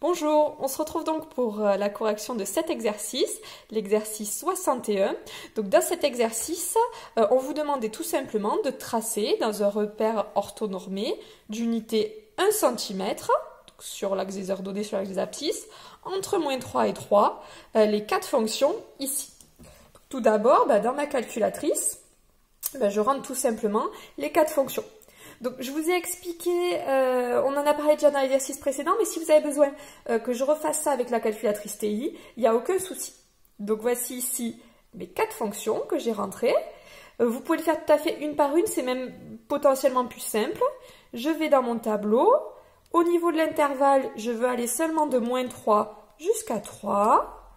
Bonjour, on se retrouve donc pour la correction de cet exercice, l'exercice 61. Donc dans cet exercice, on vous demandait tout simplement de tracer dans un repère orthonormé d'unité 1 cm, sur l'axe des ordonnées, sur l'axe des abscisses, entre -3 et 3, les quatre fonctions ici. Tout d'abord, dans ma calculatrice, je rentre tout simplement les quatre fonctions. Donc, je vous ai expliqué, on en a parlé déjà dans l'exercice précédent, mais si vous avez besoin que je refasse ça avec la calculatrice TI, il n'y a aucun souci. Donc, voici ici mes quatre fonctions que j'ai rentrées. Vous pouvez le faire tout à fait une par une, c'est même potentiellement plus simple. Je vais dans mon tableau. Au niveau de l'intervalle, je veux aller seulement de -3 jusqu'à 3.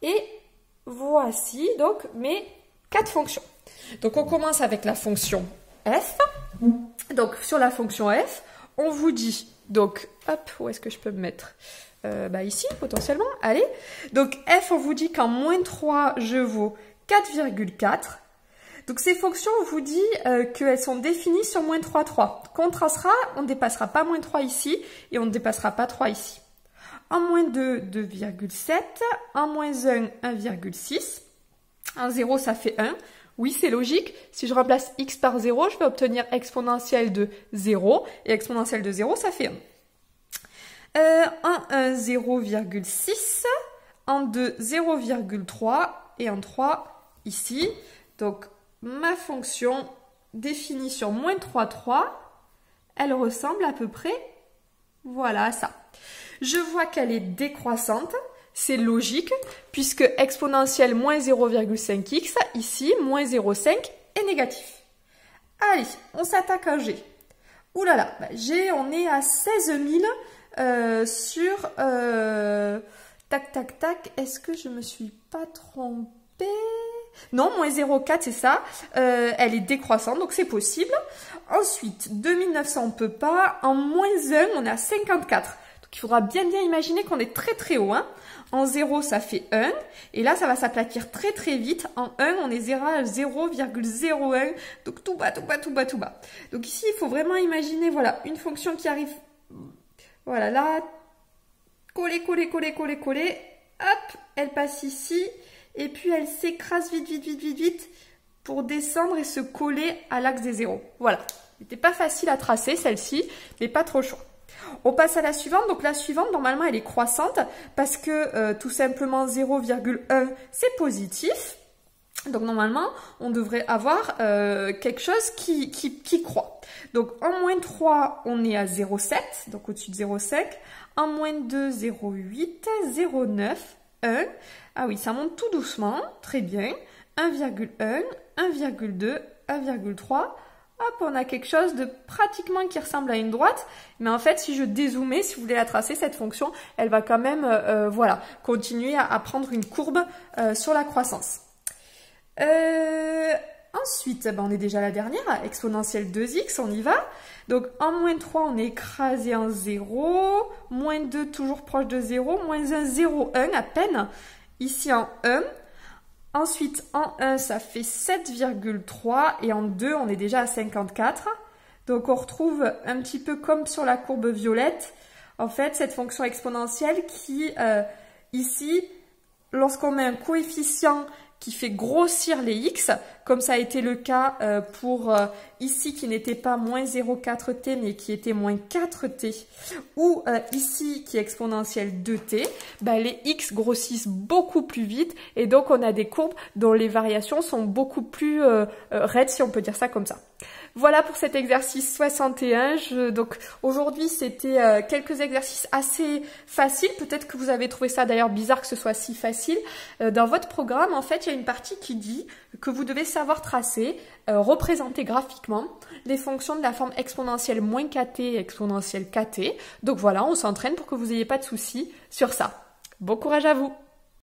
Et voici donc mes quatre fonctions. Donc, on commence avec la fonction f. Donc, sur la fonction f, on vous dit, donc, hop, où est-ce que je peux me mettre ici, potentiellement, allez. Donc, f, on vous dit qu'en -3, je vaux 4,4. Donc, ces fonctions, on vous dit qu'elles sont définies sur -3, 3. Quand on tracera, on ne dépassera pas -3 ici, et on ne dépassera pas 3 ici. En -2, 2,7. En -1, 1,6. En 0, ça fait 1. Oui, c'est logique. Si je remplace x par 0, je vais obtenir exponentielle de 0. Et exponentielle de 0, ça fait 1. En 1, 0,6. En 2, 0,3. Et en 3, ici. Donc, ma fonction définie sur -3, 3, elle ressemble à peu près, voilà, à ça. Je vois qu'elle est décroissante. C'est logique, puisque exponentielle moins 0,5x, ici, moins 0,5 est négatif. Allez, on s'attaque à G. Ouh là là, G, on est à 16 000 sur... tac, tac, tac, est-ce que je me suis pas trompée? Non, moins 0,4, c'est ça. Elle est décroissante, donc c'est possible. Ensuite, 2900, on ne peut pas. En -1, on est à 54. Donc il faudra bien imaginer qu'on est très très haut, hein. En 0, ça fait 1. Et là, ça va s'aplatir très très vite. En 1, on est à 0,01. Donc tout bas, tout bas, tout bas, tout bas. Donc ici, il faut vraiment imaginer, voilà, une fonction qui arrive, voilà, là, coller, coller, coller, coller, coller. Hop, elle passe ici. Et puis, elle s'écrase vite, vite, vite, vite, vite pour descendre et se coller à l'axe des zéros. Voilà. C'était pas facile à tracer, celle-ci, mais pas trop chaud. On passe à la suivante. Donc la suivante, normalement, elle est croissante parce que tout simplement 0,1, c'est positif. Donc normalement, on devrait avoir quelque chose qui croît. Donc en -3, on est à 0,7, donc au-dessus de 0,5. En -2, 0,8, 0,9, 1. Ah oui, ça monte tout doucement, très bien. 1,1, 1,2, 1,3. Hop, on a quelque chose de pratiquement qui ressemble à une droite. Mais en fait, si je dézoomais, si vous voulez la tracer, cette fonction, elle va quand même voilà, continuer à prendre une courbe sur la croissance. Ensuite, on est déjà à la dernière, exponentielle 2x, on y va. Donc, en -3, on est écrasé en 0. -2, toujours proche de 0. -1, 0,1 à peine. Ici, en 1. Ensuite, en 1, ça fait 7,3 et en 2, on est déjà à 54. Donc, on retrouve un petit peu comme sur la courbe violette, en fait, cette fonction exponentielle qui, ici, lorsqu'on met un coefficient qui fait grossir les x, comme ça a été le cas pour ici qui n'était pas -0,4t mais qui était -4t, ou ici qui est exponentielle 2t, les x grossissent beaucoup plus vite et donc on a des courbes dont les variations sont beaucoup plus raides, si on peut dire ça comme ça. Voilà pour cet exercice 61. Donc aujourd'hui, c'était quelques exercices assez faciles. Peut-être que vous avez trouvé ça d'ailleurs bizarre que ce soit si facile. Dans votre programme, en fait, il y a une partie qui dit que vous devez savoir tracer, représenter graphiquement les fonctions de la forme exponentielle -kt et exponentielle kt. Donc voilà, on s'entraîne pour que vous n'ayez pas de soucis sur ça. Bon courage à vous!